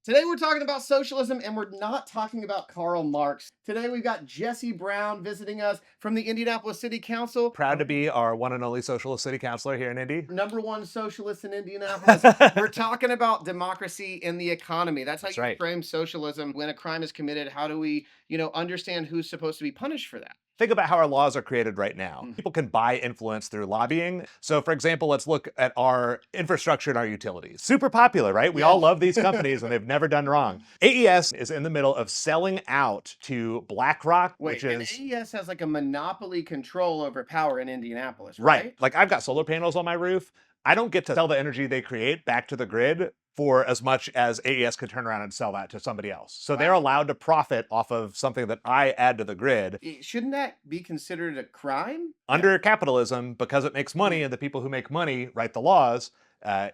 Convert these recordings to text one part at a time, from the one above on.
Today we're talking about socialism, and we're not talking about Karl Marx. Today we've got Jesse Brown visiting us from the Indianapolis City Council. Proud to be our one and only Socialist City Councilor here in Indy. #1 socialist in Indianapolis. We're talking about democracy and the economy. That's how That's you right. frame socialism. When a crime is committed, how do we, understand who's supposed to be punished for that? Think about how our laws are created right now. Mhm. People can buy influence through lobbying. So, for example, let's look at our infrastructure and our utilities. Super popular, right? We all love these companies and they've never done wrong. AES is in the middle of selling out to BlackRock, Wait, which and is AES has like a monopoly control over power in Indianapolis, right. right? Like I've got solar panels on my roof. I don't get to sell the energy they create back to the grid for as much as AES could turn around and sell that to somebody else. So they're Wow. allowed to profit off of something that I add to the grid. Shouldn't that be considered a crime? Under capitalism, because it makes money and the people who make money write the laws,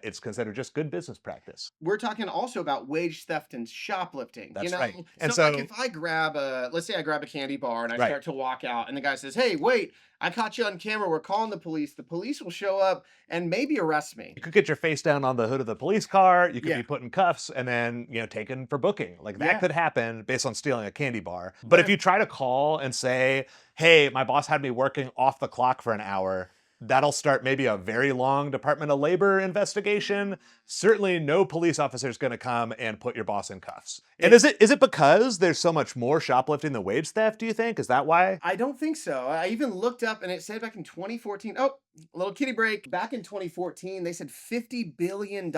it's considered just good business practice. We're talking also about wage theft and shoplifting. That's right. And So, like, so, if I grab let's say I grab a candy bar and I right. start to walk out, and the guy says, "Hey, wait, I caught you on camera. We're calling the police." The police will show up and maybe arrest me. You could get your face down on the hood of the police car. You could Yeah. be put in cuffs and then, taken for booking. Like that Yeah. could happen based on stealing a candy bar. But But if you try to call and say, hey, my boss had me working off the clock for an hour, that'll start maybe a very long Department of Labor investigation. Certainly no police officer is going to come and put your boss in cuffs. And is it because there's so much more shoplifting than wage theft, do you think? Is that why? I don't think so. I even looked up and it said back in 2014. Oh, a little kitty break. Back in 2014, they said $50 billion.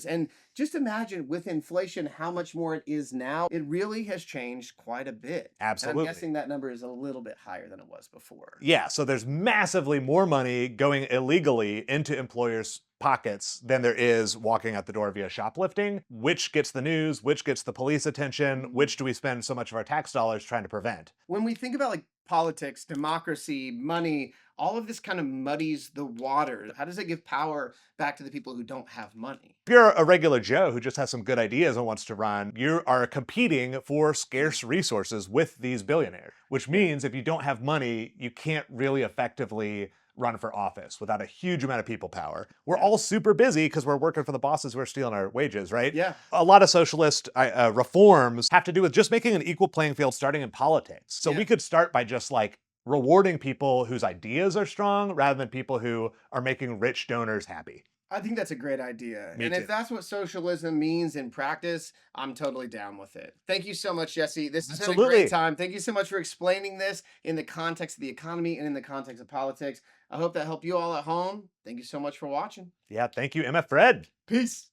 And just imagine with inflation how much more it is now. It really has changed quite a bit. Absolutely. And I'm guessing that number is a little bit higher than it was before. Yeah, so there's massively more money going illegally into employers' pockets than there is walking out the door via shoplifting. Which gets the news? Which gets the police attention? Which do we spend so much of our tax dollars trying to prevent? When we think about like politics, democracy, money, all of this kind of muddies the water. How does it give power back to the people who don't have money? If you're a regular Joe who just has some good ideas and wants to run, you are competing for scarce resources with these billionaires, which means if you don't have money, you can't really effectively run for office without a huge amount of people power. We're all super busy because we're working for the bosses who are stealing our wages, right? Yeah. A lot of socialist reforms have to do with just making an equal playing field starting in politics. So we could start by just like rewarding people whose ideas are strong rather than people who are making rich donors happy. I think that's a great idea. Me and too. if that's what socialism means in practice, I'm totally down with it. Thank you so much, Jesse. This has been a Absolutely. great time. Thank you so much for explaining this in the context of the economy and in the context of politics. I hope that helped you all at home. Thank you so much for watching. Yeah, thank you, MF Fred. Peace.